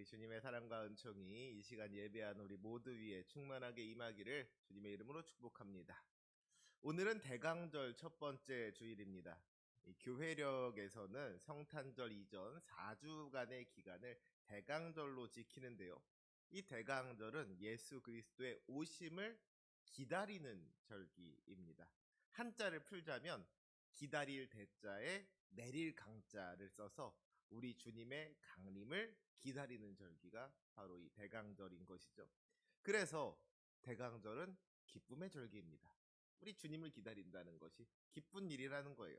우리 주님의 사랑과 은총이 이 시간 예배하는 우리 모두 위에 충만하게 임하기를 주님의 이름으로 축복합니다. 오늘은 대강절 첫 번째 주일입니다. 이 교회력에서는 성탄절 이전 4주간의 기간을 대강절로 지키는데요. 이 대강절은 예수 그리스도의 오심을 기다리는 절기입니다. 한자를 풀자면 기다릴 대자에 내릴 강자를 써서 우리 주님의 강림을 기다리는 절기가 바로 이 대강절인 것이죠. 그래서 대강절은 기쁨의 절기입니다. 우리 주님을 기다린다는 것이 기쁜 일이라는 거예요.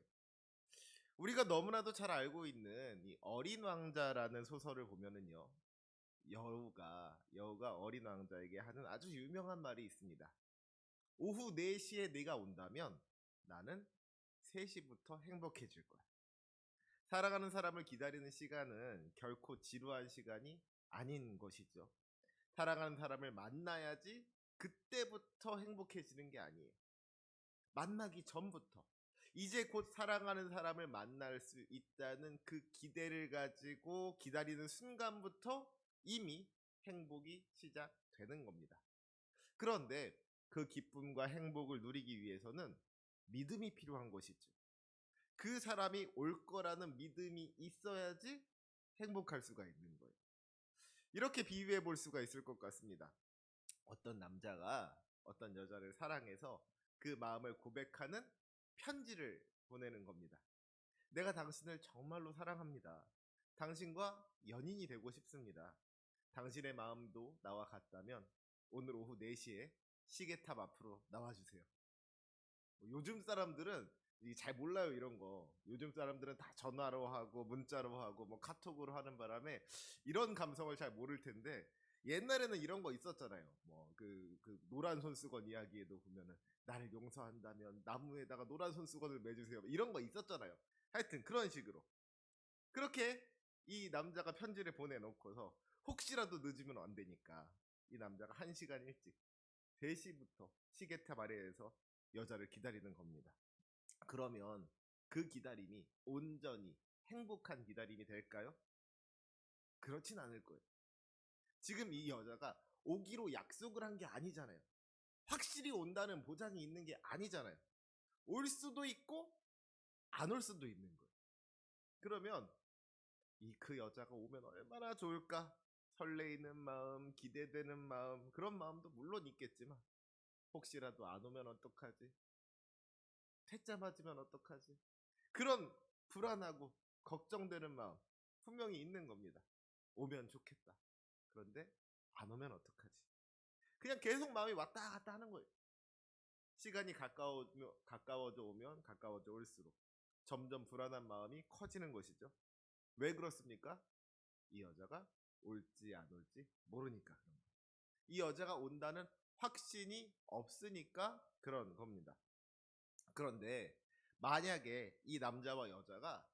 우리가 너무나도 잘 알고 있는 이 어린 왕자라는 소설을 보면은요, 여우가 어린 왕자에게 하는 아주 유명한 말이 있습니다. 오후 4시에 네가 온다면 나는 3시부터 행복해질 거야. 사랑하는 사람을 기다리는 시간은 결코 지루한 시간이 아닌 것이죠. 사랑하는 사람을 만나야지 그때부터 행복해지는 게 아니에요. 만나기 전부터. 이제 곧 사랑하는 사람을 만날 수 있다는 그 기대를 가지고 기다리는 순간부터 이미 행복이 시작되는 겁니다. 그런데 그 기쁨과 행복을 누리기 위해서는 믿음이 필요한 것이죠. 그 사람이 올 거라는 믿음이 있어야지 행복할 수가 있는 거예요. 이렇게 비유해 볼 수가 있을 것 같습니다. 어떤 남자가 어떤 여자를 사랑해서 그 마음을 고백하는 편지를 보내는 겁니다. 내가 당신을 정말로 사랑합니다. 당신과 연인이 되고 싶습니다. 당신의 마음도 나와 같다면 오늘 오후 4시에 시계탑 앞으로 나와주세요. 요즘 사람들은 잘 몰라요, 이런 거. 요즘 사람들은 다 전화로 하고 문자로 하고 뭐 카톡으로 하는 바람에 이런 감성을 잘 모를 텐데, 옛날에는 이런 거 있었잖아요. 뭐 그 노란 손수건 이야기에도 보면은 나를 용서한다면 나무에다가 노란 손수건을 매주세요, 이런 거 있었잖아요. 하여튼 그런 식으로 그렇게 이 남자가 편지를 보내놓고서 혹시라도 늦으면 안 되니까 이 남자가 1시간 일찍 3시부터 시계탑 아래에서 여자를 기다리는 겁니다. 그러면 그 기다림이 온전히 행복한 기다림이 될까요? 그렇진 않을 거예요. 지금 이 여자가 오기로 약속을 한 게 아니잖아요. 확실히 온다는 보장이 있는 게 아니잖아요. 올 수도 있고 안 올 수도 있는 거예요. 그러면 그 여자가 오면 얼마나 좋을까? 설레이는 마음, 기대되는 마음, 그런 마음도 물론 있겠지만 혹시라도 안 오면 어떡하지? 퇴짜 맞으면 어떡하지? 그런 불안하고 걱정되는 마음 분명히 있는 겁니다. 오면 좋겠다. 그런데 안 오면 어떡하지? 그냥 계속 마음이 왔다 갔다 하는 거예요. 시간이 가까워져 오면 가까워져 올수록 점점 불안한 마음이 커지는 것이죠. 왜 그렇습니까? 이 여자가 올지 안 올지 모르니까 그런 거예요. 이 여자가 온다는 확신이 없으니까 그런 겁니다. 그런데 만약에 이 남자와 여자가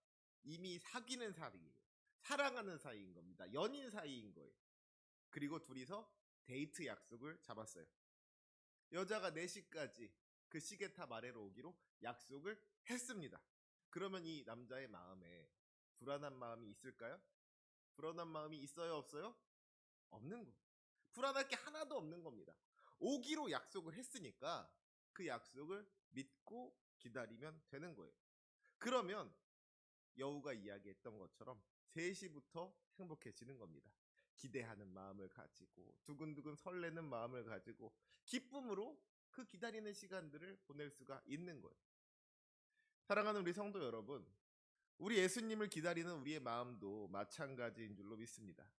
이미 사귀는 사이예요. 사랑하는 사이인 겁니다. 연인 사이인 거예요. 그리고 둘이서 데이트 약속을 잡았어요. 여자가 4시까지 그 시계탑 아래로 오기로 약속을 했습니다. 그러면 이 남자의 마음에 불안한 마음이 있을까요? 불안한 마음이 있어요, 없어요? 없는 거예요. 불안할 게 하나도 없는 겁니다. 오기로 약속을 했으니까 그 약속을 믿고 기다리면 되는 거예요. 그러면 여우가 이야기했던 것처럼 3시부터 행복해지는 겁니다. 기대하는 마음을 가지고 두근두근 설레는 마음을 가지고 기쁨으로 그 기다리는 시간들을 보낼 수가 있는 거예요. 사랑하는 우리 성도 여러분, 우리 예수님을 기다리는 우리의 마음도 마찬가지인 줄로 믿습니다.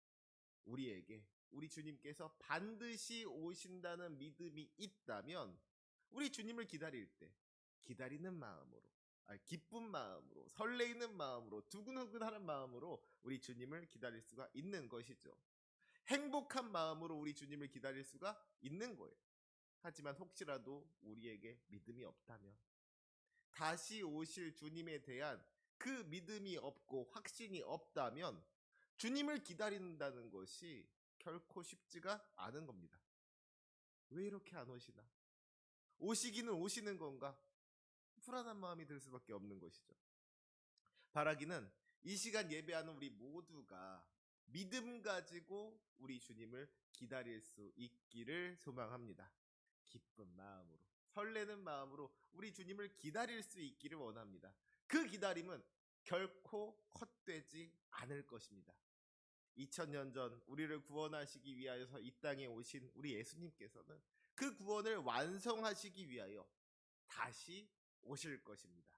우리 주님께서 반드시 오신다는 믿음이 있다면 우리 주님을 기다릴 때 기다리는 마음으로, 기쁜 마음으로, 설레이는 마음으로, 두근두근하는 마음으로 우리 주님을 기다릴 수가 있는 것이죠. 행복한 마음으로 우리 주님을 기다릴 수가 있는 거예요. 하지만 혹시라도 우리에게 믿음이 없다면, 다시 오실 주님에 대한 그 믿음이 없고 확신이 없다면 주님을 기다린다는 것이 결코 쉽지가 않은 겁니다. 왜 이렇게 안 오시나? 오시기는 오시는 건가? 불안한 마음이 들 수밖에 없는 것이죠. 바라기는 이 시간 예배하는 우리 모두가 믿음 가지고 우리 주님을 기다릴 수 있기를 소망합니다. 기쁜 마음으로, 설레는 마음으로 우리 주님을 기다릴 수 있기를 원합니다. 그 기다림은 결코 헛되지 않을 것입니다. 2000년 전 우리를 구원하시기 위하여서 이 땅에 오신 우리 예수님께서는 그 구원을 완성하시기 위하여 다시 오실 것입니다.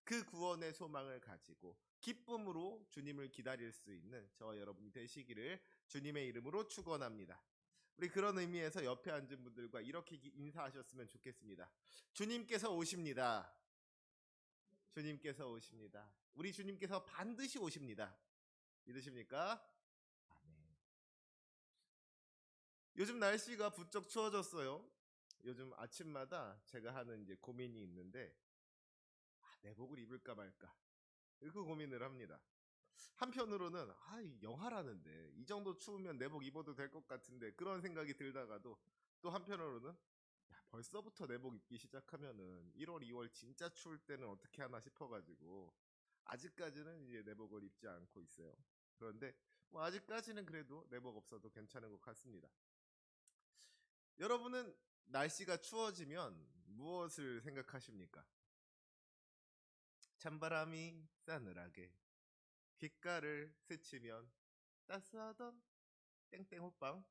그 구원의 소망을 가지고 기쁨으로 주님을 기다릴 수 있는 저와 여러분이 되시기를 주님의 이름으로 축원합니다. 우리 그런 의미에서 옆에 앉은 분들과 이렇게 인사하셨으면 좋겠습니다. 주님께서 오십니다. 주님께서 오십니다. 우리 주님께서 반드시 오십니다. 믿으십니까? 아멘. 요즘 날씨가 부쩍 추워졌어요. 요즘 아침마다 제가 하는 이제 고민이 있는데, 내복을 입을까 말까 그 고민을 합니다. 한편으로는 이 영하라는데 이 정도 추우면 내복 입어도 될 것 같은데 그런 생각이 들다가도, 또 한편으로는 벌써부터 내복 입기 시작하면은 1월, 2월 진짜 추울 때는 어떻게 하나 싶어가지고 아직까지는 이제 내복을 입지 않고 있어요. 그런데 뭐 아직까지는 그래도 내복 없어도 괜찮은 것 같습니다. 여러분은 날씨가 추워지면 무엇을 생각하십니까? 찬바람이 싸늘하게 귓가를 스치면 따스하던 땡땡 호빵.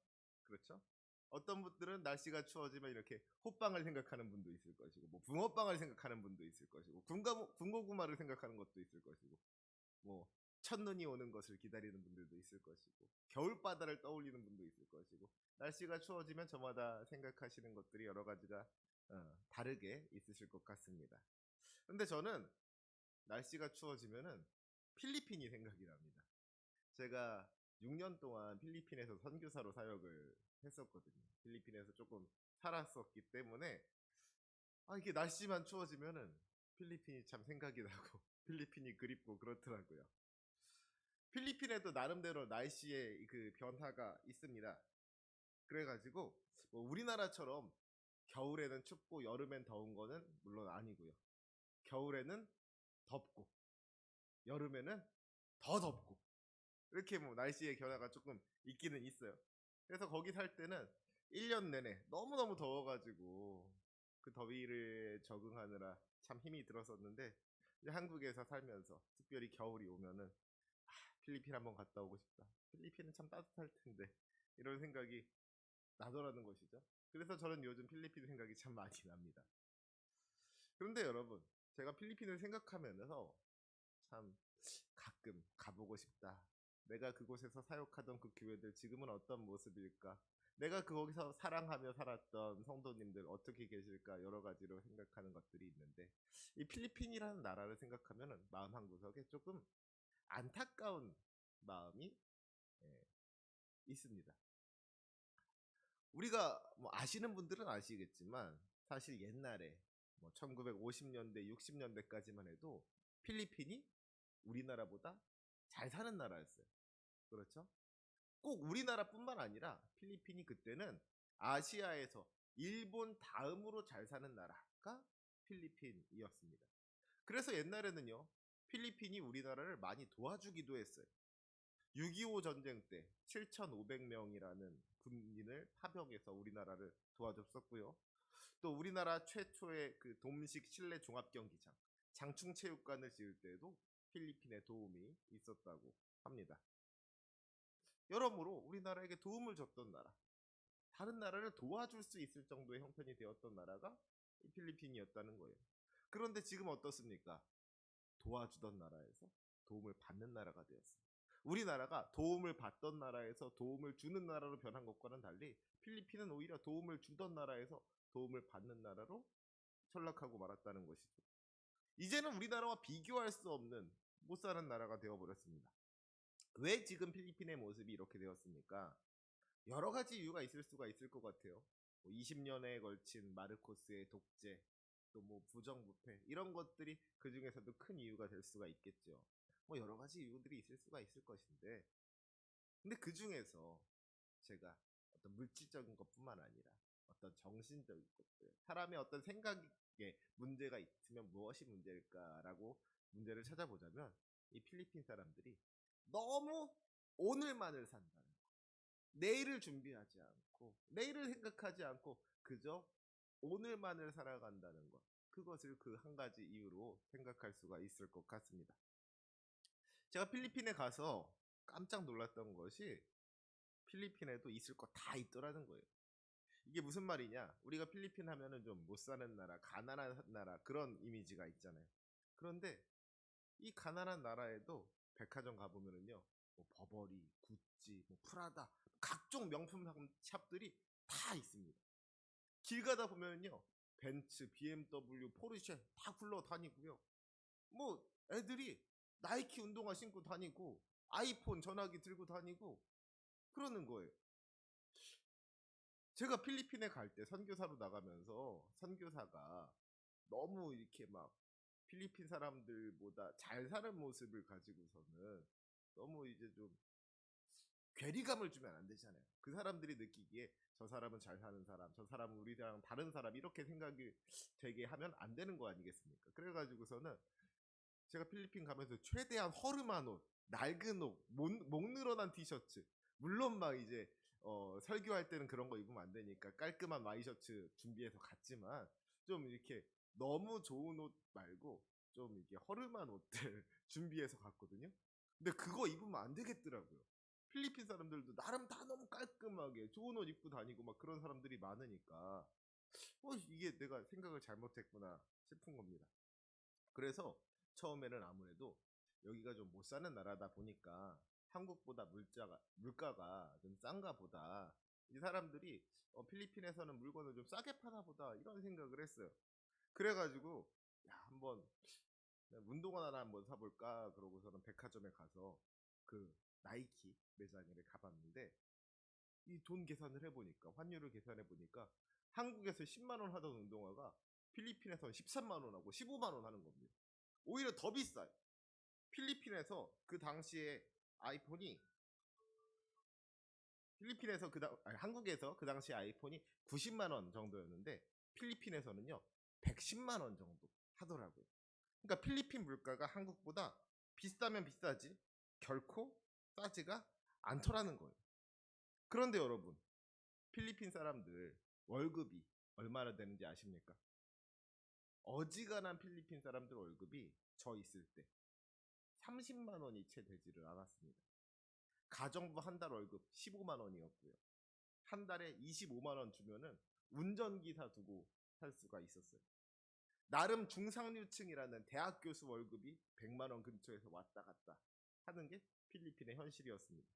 그렇죠? 어떤 분들은 날씨가 추워지면 이렇게 호빵을 생각하는 분도 있을 것이고, 뭐 붕어빵을 생각하는 분도 있을 것이고, 군고구마를 생각하는 것도 있을 것이고, 뭐 첫눈이 오는 것을 기다리는 분들도 있을 것이고, 겨울바다를 떠올리는 분도 있을 것이고, 날씨가 추워지면 저마다 생각하시는 것들이 여러 가지가 다르게 있으실 것 같습니다. 근데 저는 날씨가 추워지면은 필리핀이 생각이 납니다. 제가 6년 동안 필리핀에서 선교사로 사역을 했었거든요. 필리핀에서 조금 살았었기 때문에 이게 날씨만 추워지면은 필리핀이 참 생각이 나고 필리핀이 그립고 그렇더라고요. 필리핀에도 나름대로 날씨의 그 변화가 있습니다. 그래가지고 뭐 우리나라처럼 겨울에는 춥고 여름엔 더운 거는 물론 아니고요. 겨울에는 덥고 여름에는 더 덥고 이렇게 뭐 날씨의 변화가 조금 있기는 있어요. 그래서 거기 살 때는 1년 내내 너무너무 더워가지고 그 더위를 적응하느라 참 힘이 들었었는데, 이제 한국에서 살면서 특별히 겨울이 오면은 필리핀 한번 갔다 오고 싶다. 필리핀은 참 따뜻할 텐데 이런 생각이 나더라는 것이죠. 그래서 저는 요즘 필리핀 생각이 참 많이 납니다. 그런데 여러분, 제가 필리핀을 생각하면서 참 가끔 가보고 싶다. 내가 그곳에서 사역하던 그 교회들 지금은 어떤 모습일까? 내가 거기서 사랑하며 살았던 성도님들 어떻게 계실까? 여러 가지로 생각하는 것들이 있는데, 이 필리핀이라는 나라를 생각하면 마음 한구석에 조금 안타까운 마음이 예, 있습니다. 우리가 뭐 아시는 분들은 아시겠지만 사실 옛날에 뭐 1950년대, 60년대까지만 해도 필리핀이 우리나라보다 잘 사는 나라였어요. 그렇죠? 꼭 우리나라뿐만 아니라 필리핀이 그때는 아시아에서 일본 다음으로 잘 사는 나라가 필리핀이었습니다. 그래서 옛날에는요, 필리핀이 우리나라를 많이 도와주기도 했어요. 6.25 전쟁 때 7,500명이라는 군인을 파병해서 우리나라를 도와줬었고요. 또 우리나라 최초의 그 돔식 실내 종합경기장 장충체육관을 지을 때에도 필리핀의 도움이 있었다고 합니다. 여러모로 우리나라에게 도움을 줬던 나라, 다른 나라를 도와줄 수 있을 정도의 형편이 되었던 나라가 필리핀이었다는 거예요. 그런데 지금 어떻습니까? 도와주던 나라에서 도움을 받는 나라가 되었습니다. 우리나라가 도움을 받던 나라에서 도움을 주는 나라로 변한 것과는 달리 필리핀은 오히려 도움을 주던 나라에서 도움을 받는 나라로 전락하고 말았다는 것이죠. 이제는 우리나라와 비교할 수 없는 못 사는 나라가 되어버렸습니다. 왜 지금 필리핀의 모습이 이렇게 되었습니까? 여러 가지 이유가 있을 수가 있을 것 같아요. 20년에 걸친 마르코스의 독재, 또 뭐 부정부패 이런 것들이 그 중에서도 큰 이유가 될 수가 있겠죠. 뭐 여러 가지 이유들이 있을 수가 있을 것인데, 근데 그 중에서 제가 어떤 물질적인 것뿐만 아니라 어떤 정신적인 것들, 사람의 어떤 생각에 문제가 있으면 무엇이 문제일까라고 문제를 찾아보자면 이 필리핀 사람들이 너무 오늘만을 산다는 거. 내일을 준비하지 않고 내일을 생각하지 않고 그저 오늘만을 살아간다는 것. 그것을 그 한 가지 이유로 생각할 수가 있을 것 같습니다. 제가 필리핀에 가서 깜짝 놀랐던 것이 필리핀에도 있을 거 다 있더라는 거예요. 이게 무슨 말이냐? 우리가 필리핀 하면은 좀 못 사는 나라, 가난한 나라 그런 이미지가 있잖아요. 그런데 이 가난한 나라에도 백화점 가보면은요, 뭐 버버리, 구찌, 뭐 프라다, 각종 명품 샵들이 다 있습니다. 길 가다 보면은요, 벤츠, BMW, 포르쉐 다 굴러다니고요. 뭐 애들이 나이키 운동화 신고 다니고 아이폰 전화기 들고 다니고 그러는 거예요. 제가 필리핀에 갈 때 선교사로 나가면서 선교사가 너무 이렇게 막 필리핀 사람들보다 잘 사는 모습을 가지고서는 너무 이제 좀 괴리감을 주면 안 되잖아요. 그 사람들이 느끼기에 저 사람은 잘 사는 사람, 저 사람은 우리랑 다른 사람 이렇게 생각이 되게 하면 안 되는 거 아니겠습니까? 그래가지고서는 제가 필리핀 가면서 최대한 허름한 옷, 낡은 옷, 목 늘어난 티셔츠. 물론 막 이제 설교할 때는 그런 거 입으면 안 되니까 깔끔한 와이셔츠 준비해서 갔지만 좀 이렇게 너무 좋은 옷 말고 좀 이게 허름한 옷들 준비해서 갔거든요. 근데 그거 입으면 안 되겠더라고요. 필리핀 사람들도 나름 다 너무 깔끔하게 좋은 옷 입고 다니고 막 그런 사람들이 많으니까 이게 내가 생각을 잘못했구나 싶은 겁니다. 그래서 처음에는 아무래도 여기가 좀 못 사는 나라다 보니까 한국보다 물가가 좀 싼가 보다. 이 사람들이 필리핀에서는 물건을 좀 싸게 파나 보다 이런 생각을 했어요. 그래가지고 야, 한번 운동화 하나 한번 사볼까 그러고서는 백화점에 가서 그 나이키 매장에 가봤는데 이 돈 계산을 해보니까 환율을 계산해 보니까 한국에서 10만 원 하던 운동화가 필리핀에서는 13만 원하고 15만 원 하는 겁니다. 오히려 더 비싸요. 필리핀에서 그 당시에 아이폰이 한국에서 그 당시 아이폰이 90만 원 정도였는데 필리핀에서는요 110만 원 정도 하더라고요. 그러니까 필리핀 물가가 한국보다 비싸면 비싸지 결코 싸지가 않더라는 거예요. 그런데 여러분 필리핀 사람들 월급이 얼마나 되는지 아십니까? 어지간한 필리핀 사람들 월급이 저 있을 때 30만 원이 채 되지를 않았습니다. 가정부 한 달 월급 15만 원이었고요. 한 달에 25만 원 주면은 운전기사 두고 살 수가 있었어요. 나름 중상류층이라는 대학 교수 월급이 100만 원 근처에서 왔다 갔다 하는 게 필리핀의 현실이었습니다.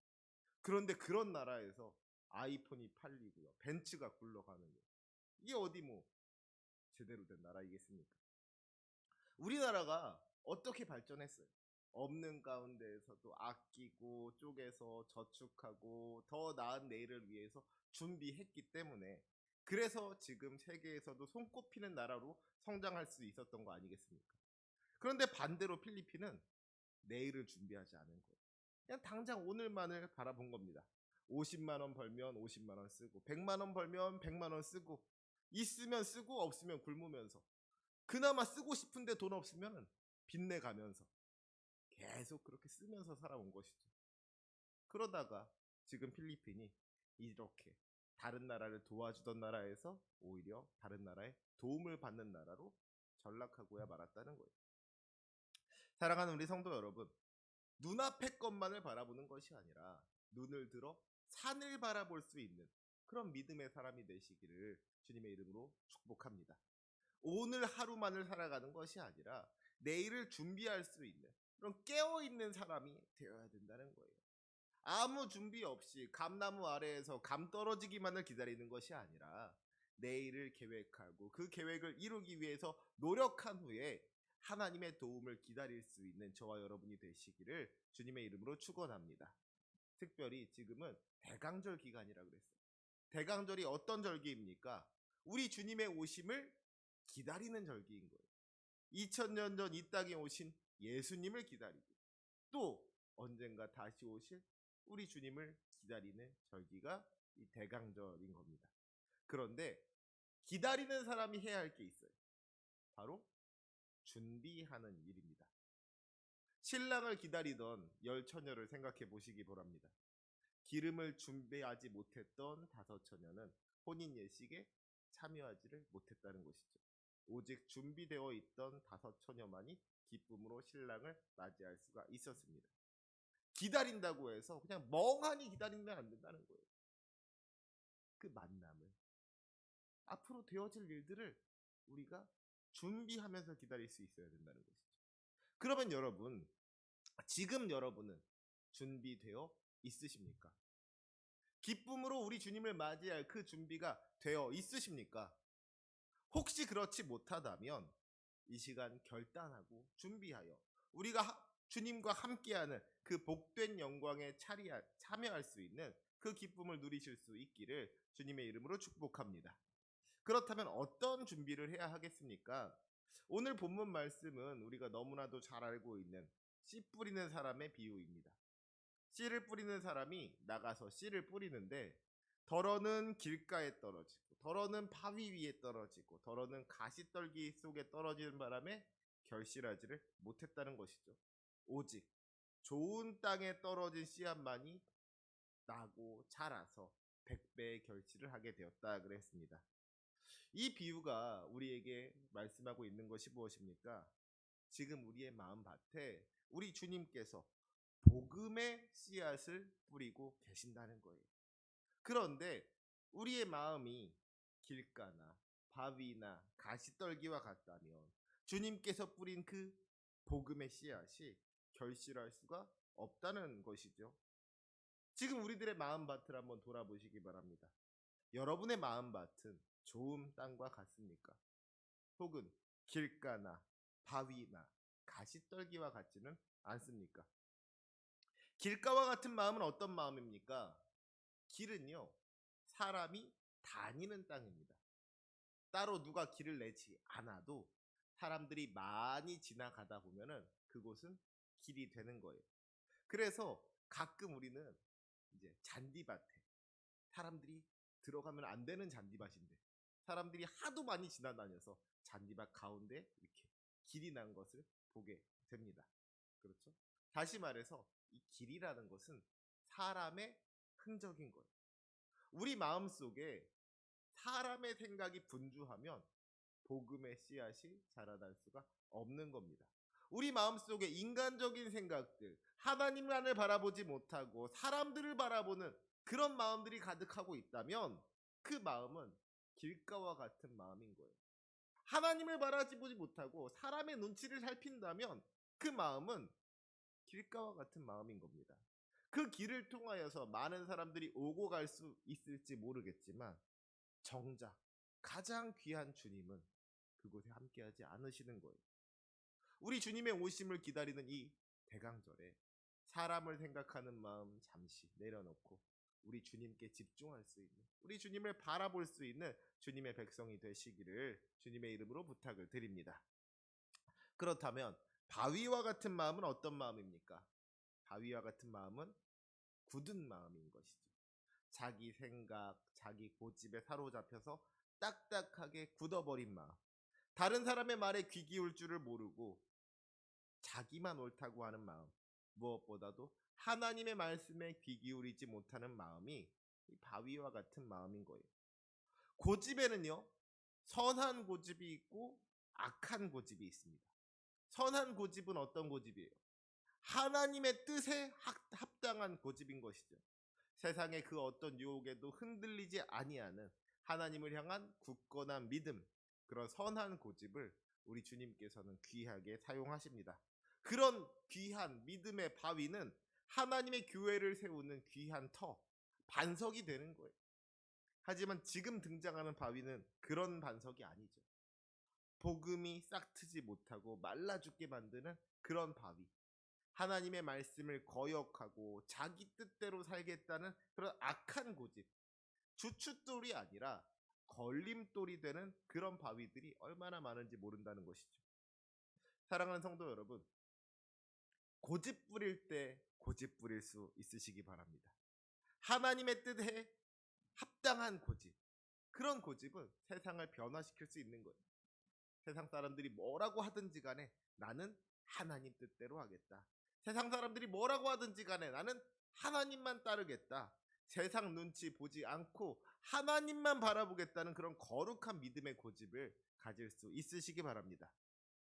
그런데 그런 나라에서 아이폰이 팔리고요. 벤츠가 굴러가는 거예요. 이게 어디 뭐 제대로 된 나라이겠습니까? 우리나라가 어떻게 발전했어요? 없는 가운데에서도 아끼고 쪼개서 저축하고 더 나은 내일을 위해서 준비했기 때문에 그래서 지금 세계에서도 손꼽히는 나라로 성장할 수 있었던 거 아니겠습니까? 그런데 반대로 필리핀은 내일을 준비하지 않은 거예요. 그냥 당장 오늘만을 바라본 겁니다. 50만 원 벌면 50만 원 쓰고 100만 원 벌면 100만 원 쓰고 있으면 쓰고 없으면 굶으면서 그나마 쓰고 싶은데 돈 없으면 빚내 가면서 계속 그렇게 쓰면서 살아온 것이죠. 그러다가 지금 필리핀이 이렇게 다른 나라를 도와주던 나라에서 오히려 다른 나라의 도움을 받는 나라로 전락하고야 말았다는 거예요. 사랑하는 우리 성도 여러분, 눈앞의 것만을 바라보는 것이 아니라 눈을 들어 산을 바라볼 수 있는 그런 믿음의 사람이 되시기를 주님의 이름으로 축복합니다. 오늘 하루만을 살아가는 것이 아니라 내일을 준비할 수 있는 그런 깨어있는 사람이 되어야 된다는 거예요. 아무 준비 없이 감나무 아래에서 감 떨어지기만을 기다리는 것이 아니라 내일을 계획하고 그 계획을 이루기 위해서 노력한 후에 하나님의 도움을 기다릴 수 있는 저와 여러분이 되시기를 주님의 이름으로 축원합니다. 특별히 지금은 대강절 기간이라고 그랬어요. 대강절이 어떤 절기입니까? 우리 주님의 오심을 기다리는 절기인 거예요. 2000년 전 이 땅에 오신 예수님을 기다리고 또 언젠가 다시 오실 우리 주님을 기다리는 절기가 이 대강절인 겁니다. 그런데 기다리는 사람이 해야 할 게 있어요. 바로 준비하는 일입니다. 신랑을 기다리던 열 처녀를 생각해 보시기 바랍니다. 기름을 준비하지 못했던 다섯 처녀는 혼인 예식에 참여하지를 못했다는 것이죠. 오직 준비되어 있던 다섯 처녀만이 기쁨으로 신랑을 맞이할 수가 있었습니다. 기다린다고 해서 그냥 멍하니 기다리면 안 된다는 거예요. 그 만남을, 앞으로 되어질 일들을 우리가 준비하면서 기다릴 수 있어야 된다는 것이죠. 그러면 여러분, 지금 여러분은 준비되어 있으십니까? 기쁨으로 우리 주님을 맞이할 그 준비가 되어 있으십니까? 혹시 그렇지 못하다면 이 시간 결단하고 준비하여 우리가 주님과 함께하는 그 복된 영광에 참여할 수 있는 그 기쁨을 누리실 수 있기를 주님의 이름으로 축복합니다. 그렇다면 어떤 준비를 해야 하겠습니까? 오늘 본문 말씀은 우리가 너무나도 잘 알고 있는 씨 뿌리는 사람의 비유입니다. 씨를 뿌리는 사람이 나가서 씨를 뿌리는데 덜어는 길가에 떨어지고 덜어는 바위 위에 떨어지고 덜어는 가시떨기 속에 떨어지는 바람에 결실하지를 못했다는 것이죠. 오직 좋은 땅에 떨어진 씨앗만이 나고 자라서 100배의 결실을 하게 되었다 그랬습니다. 이 비유가 우리에게 말씀하고 있는 것이 무엇입니까? 지금 우리의 마음밭에 우리 주님께서 복음의 씨앗을 뿌리고 계신다는 거예요. 그런데 우리의 마음이 길가나 바위나 가시떨기와 같다면 주님께서 뿌린 그 복음의 씨앗이 결실할 수가 없다는 것이죠. 지금 우리들의 마음밭을 한번 돌아보시기 바랍니다. 여러분의 마음밭은 좋은 땅과 같습니까? 혹은 길가나 바위나 가시떨기와 같지는 않습니까? 길가와 같은 마음은 어떤 마음입니까? 길은요, 사람이 다니는 땅입니다. 따로 누가 길을 내지 않아도 사람들이 많이 지나가다 보면은 그곳은 길이 되는 거예요. 그래서 가끔 우리는 이제 잔디밭에 사람들이 들어가면 안 되는 잔디밭인데 사람들이 하도 많이 지나다녀서 잔디밭 가운데 이렇게 길이 난 것을 보게 됩니다. 그렇죠? 다시 말해서 이 길이라는 것은 사람의 흔적인 거예요. 우리 마음속에 사람의 생각이 분주하면 복음의 씨앗이 자라날 수가 없는 겁니다. 우리 마음속에 인간적인 생각들, 하나님만을 바라보지 못하고 사람들을 바라보는 그런 마음들이 가득하고 있다면 그 마음은 길가와 같은 마음인 거예요. 하나님을 바라보지 못하고 사람의 눈치를 살핀다면 그 마음은 길가와 같은 마음인 겁니다. 그 길을 통하여서 많은 사람들이 오고 갈 수 있을지 모르겠지만 정작 가장 귀한 주님은 그곳에 함께하지 않으시는 거예요. 우리 주님의 오심을 기다리는 이 대강절에 사람을 생각하는 마음 잠시 내려놓고 우리 주님께 집중할 수 있는, 우리 주님을 바라볼 수 있는 주님의 백성이 되시기를 주님의 이름으로 부탁을 드립니다. 그렇다면 바위와 같은 마음은 어떤 마음입니까? 바위와 같은 마음은 굳은 마음인 것이죠. 자기 생각, 자기 고집에 사로잡혀서 딱딱하게 굳어버린 마음. 다른 사람의 말에 귀 기울 줄을 모르고 자기만 옳다고 하는 마음. 무엇보다도 하나님의 말씀에 귀 기울이지 못하는 마음이 이 바위와 같은 마음인 거예요. 고집에는요, 선한 고집이 있고 악한 고집이 있습니다. 선한 고집은 어떤 고집이에요? 하나님의 뜻에 합당한 고집인 것이죠. 세상의 그 어떤 유혹에도 흔들리지 아니하는 하나님을 향한 굳건한 믿음, 그런 선한 고집을 우리 주님께서는 귀하게 사용하십니다. 그런 귀한 믿음의 바위는 하나님의 교회를 세우는 귀한 터, 반석이 되는 거예요. 하지만 지금 등장하는 바위는 그런 반석이 아니죠. 복음이 싹트지 못하고 말라 죽게 만드는 그런 바위. 하나님의 말씀을 거역하고 자기 뜻대로 살겠다는 그런 악한 고집. 주춧돌이 아니라 걸림돌이 되는 그런 바위들이 얼마나 많은지 모른다는 것이죠. 사랑하는 성도 여러분, 고집 부릴 때 고집 부릴 수 있으시기 바랍니다. 하나님의 뜻에 합당한 고집, 그런 고집은 세상을 변화시킬 수 있는 거예요. 세상 사람들이 뭐라고 하든지 간에 나는 하나님 뜻대로 하겠다. 세상 사람들이 뭐라고 하든지 간에 나는 하나님만 따르겠다. 세상 눈치 보지 않고 하나님만 바라보겠다는 그런 거룩한 믿음의 고집을 가질 수 있으시기 바랍니다.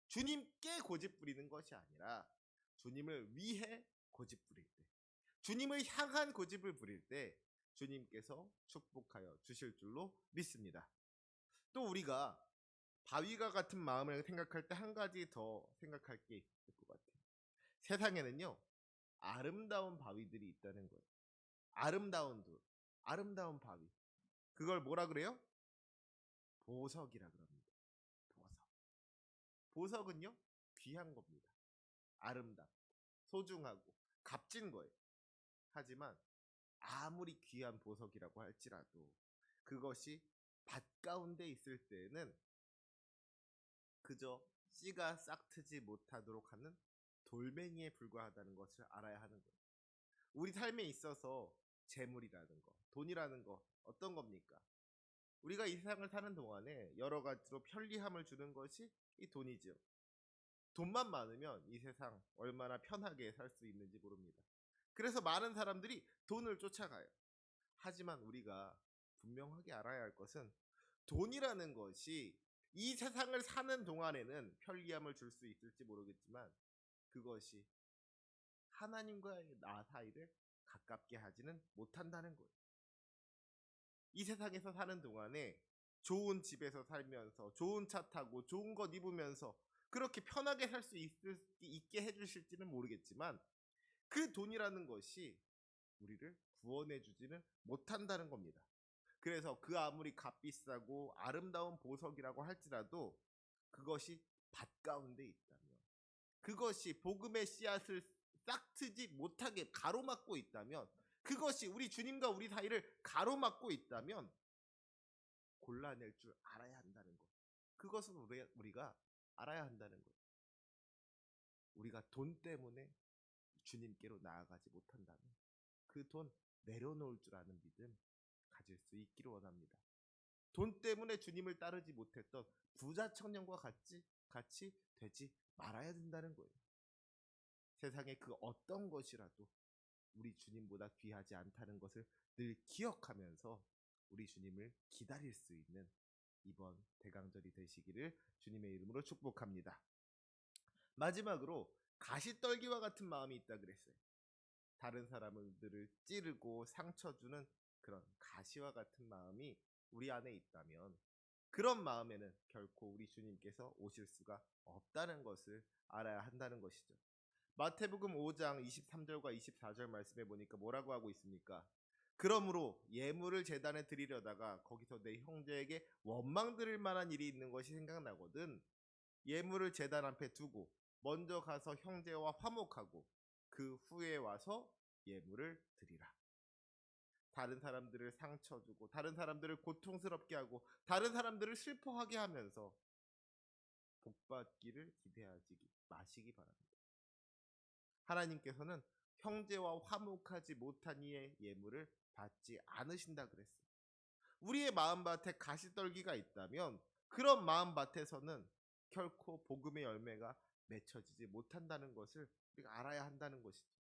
주님께 고집 부리는 것이 아니라 주님을 위해 고집 부릴 때, 주님을 향한 고집을 부릴 때 주님께서 축복하여 주실 줄로 믿습니다. 또 우리가 바위가 같은 마음을 생각할 때 한 가지 더 생각할 게 있을 것 같아요. 세상에는요, 아름다운 바위들이 있다는 거예요. 아름다운 돌, 아름다운 바위. 그걸 뭐라 그래요? 보석이라 그럽니다. 보석. 보석은요, 귀한 겁니다. 아름답고, 소중하고, 값진 거예요. 하지만 아무리 귀한 보석이라고 할지라도 그것이 밭 가운데 있을 때에는 그저 씨가 싹트지 못하도록 하는 돌멩이에 불과하다는 것을 알아야 하는 거예요. 우리 삶에 있어서 재물이라는 거, 돈이라는 거 어떤 겁니까? 우리가 이 세상을 사는 동안에 여러 가지로 편리함을 주는 것이 이 돈이죠. 돈만 많으면 이 세상 얼마나 편하게 살 수 있는지 모릅니다. 그래서 많은 사람들이 돈을 쫓아가요. 하지만 우리가 분명하게 알아야 할 것은 돈이라는 것이 이 세상을 사는 동안에는 편리함을 줄 수 있을지 모르겠지만 그것이 하나님과의 나 사이를 가깝게 하지는 못한다는 거예요. 이 세상에서 사는 동안에 좋은 집에서 살면서 좋은 차 타고 좋은 것 입으면서 그렇게 편하게 살 수 있게 해주실지는 모르겠지만 그 돈이라는 것이 우리를 구원해 주지는 못한다는 겁니다. 그래서 그 아무리 값비싸고 아름다운 보석이라고 할지라도 그것이 밭 가운데 있다면, 그것이 복음의 씨앗을 싹트지 못하게 가로막고 있다면, 그것이 우리 주님과 우리 사이를 가로막고 있다면 골라낼 줄 알아야 한다는 것. 그것은 우리가 알아야 한다는 것. 우리가 돈 때문에 주님께로 나아가지 못한다면 그 돈 내려놓을 줄 아는 믿음 가질 수 있기를 원합니다. 돈 때문에 주님을 따르지 못했던 부자 청년과 같이 되지 말아야 된다는 거예요. 세상의 그 어떤 것이라도 우리 주님보다 귀하지 않다는 것을 늘 기억하면서 우리 주님을 기다릴 수 있는 이번 대강절이 되시기를 주님의 이름으로 축복합니다. 마지막으로 가시떨기와 같은 마음이 있다 그랬어요. 다른 사람들을 찌르고 상처 주는 그런 가시와 같은 마음이 우리 안에 있다면 그런 마음에는 결코 우리 주님께서 오실 수가 없다는 것을 알아야 한다는 것이죠. 마태복음 5장 23절과 24절 말씀해 보니까 뭐라고 하고 있습니까? 그러므로 예물을 제단에 드리려다가 거기서 내 형제에게 원망 들을 만한 일이 있는 것이 생각나거든 예물을 제단 앞에 두고 먼저 가서 형제와 화목하고 그 후에 와서 예물을 드리라. 다른 사람들을 상처 주고 다른 사람들을 고통스럽게 하고 다른 사람들을 슬퍼하게 하면서 복받기를 기대하지 마시기 바랍니다. 하나님께서는 형제와 화목하지 못한 이의 예물을 받지 않으신다 그랬어요. 우리의 마음밭에 가시떨기가 있다면 그런 마음밭에서는 결코 복음의 열매가 맺혀지지 못한다는 것을 우리가 알아야 한다는 것이죠.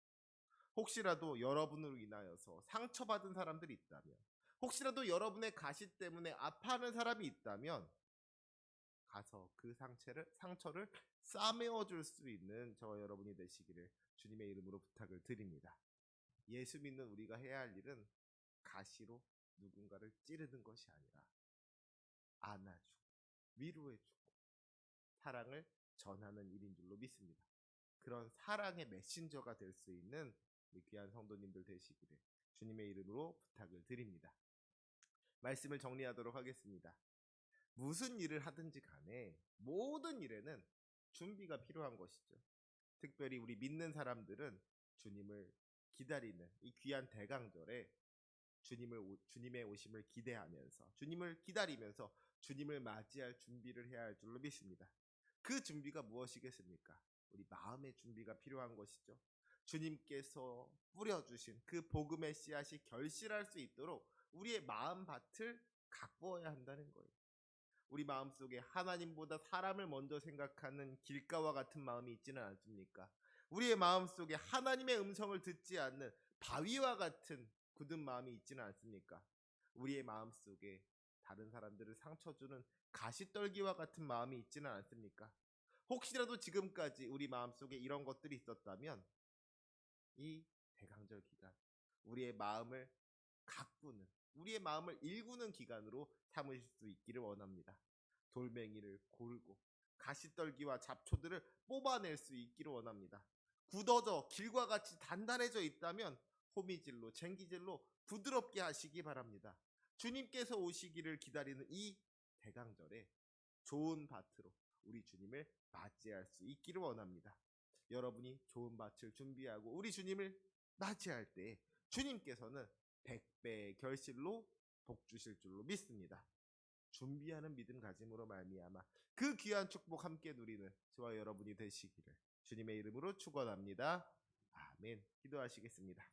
혹시라도 여러분으로 인하여서 상처받은 사람들이 있다면, 혹시라도 여러분의 가시 때문에 아파하는 사람이 있다면 가서 그 상처를 싸매어 줄 수 있는 저와 여러분이 되시기를 주님의 이름으로 부탁을 드립니다. 예수 믿는 우리가 해야 할 일은 가시로 누군가를 찌르는 것이 아니라 안아주고 위로해주고 사랑을 전하는 일인 줄로 믿습니다. 그런 사랑의 메신저가 될 수 있는 우리 귀한 성도님들 되시기를 주님의 이름으로 부탁을 드립니다. 말씀을 정리하도록 하겠습니다. 무슨 일을 하든지 간에 모든 일에는 준비가 필요한 것이죠. 특별히 우리 믿는 사람들은 주님을 기다리는 이 귀한 대강절에 주님의 오심을 기대하면서 주님을 기다리면서 주님을 맞이할 준비를 해야 할 줄로 믿습니다. 그 준비가 무엇이겠습니까? 우리 마음의 준비가 필요한 것이죠. 주님께서 뿌려주신 그 복음의 씨앗이 결실할 수 있도록 우리의 마음밭을 가꾸어야 한다는 거예요. 우리 마음속에 하나님보다 사람을 먼저 생각하는 길가와 같은 마음이 있지는 않습니까? 우리의 마음속에 하나님의 음성을 듣지 않는 바위와 같은 굳은 마음이 있지는 않습니까? 우리의 마음속에 다른 사람들을 상처 주는 가시떨기와 같은 마음이 있지는 않습니까? 혹시라도 지금까지 우리 마음속에 이런 것들이 있었다면 이 대강절 기간 우리의 마음을 가꾸는, 우리의 마음을 일구는 기간으로 삼으실 수 있기를 원합니다. 돌멩이를 고르고 가시떨기와 잡초들을 뽑아낼 수 있기를 원합니다. 굳어져 길과 같이 단단해져 있다면 호미질로 쟁기질로 부드럽게 하시기 바랍니다. 주님께서 오시기를 기다리는 이 대강절에 좋은 밭으로 우리 주님을 맞이할 수 있기를 원합니다. 여러분이 좋은 밭을 준비하고 우리 주님을 맞이할 때 주님께서는 100배의 결실로 복 주실 줄로 믿습니다. 준비하는 믿음 가짐으로 말미암아 그 귀한 축복 함께 누리는 저와 여러분이 되시기를 주님의 이름으로 축원합니다. 아멘. 기도하시겠습니다.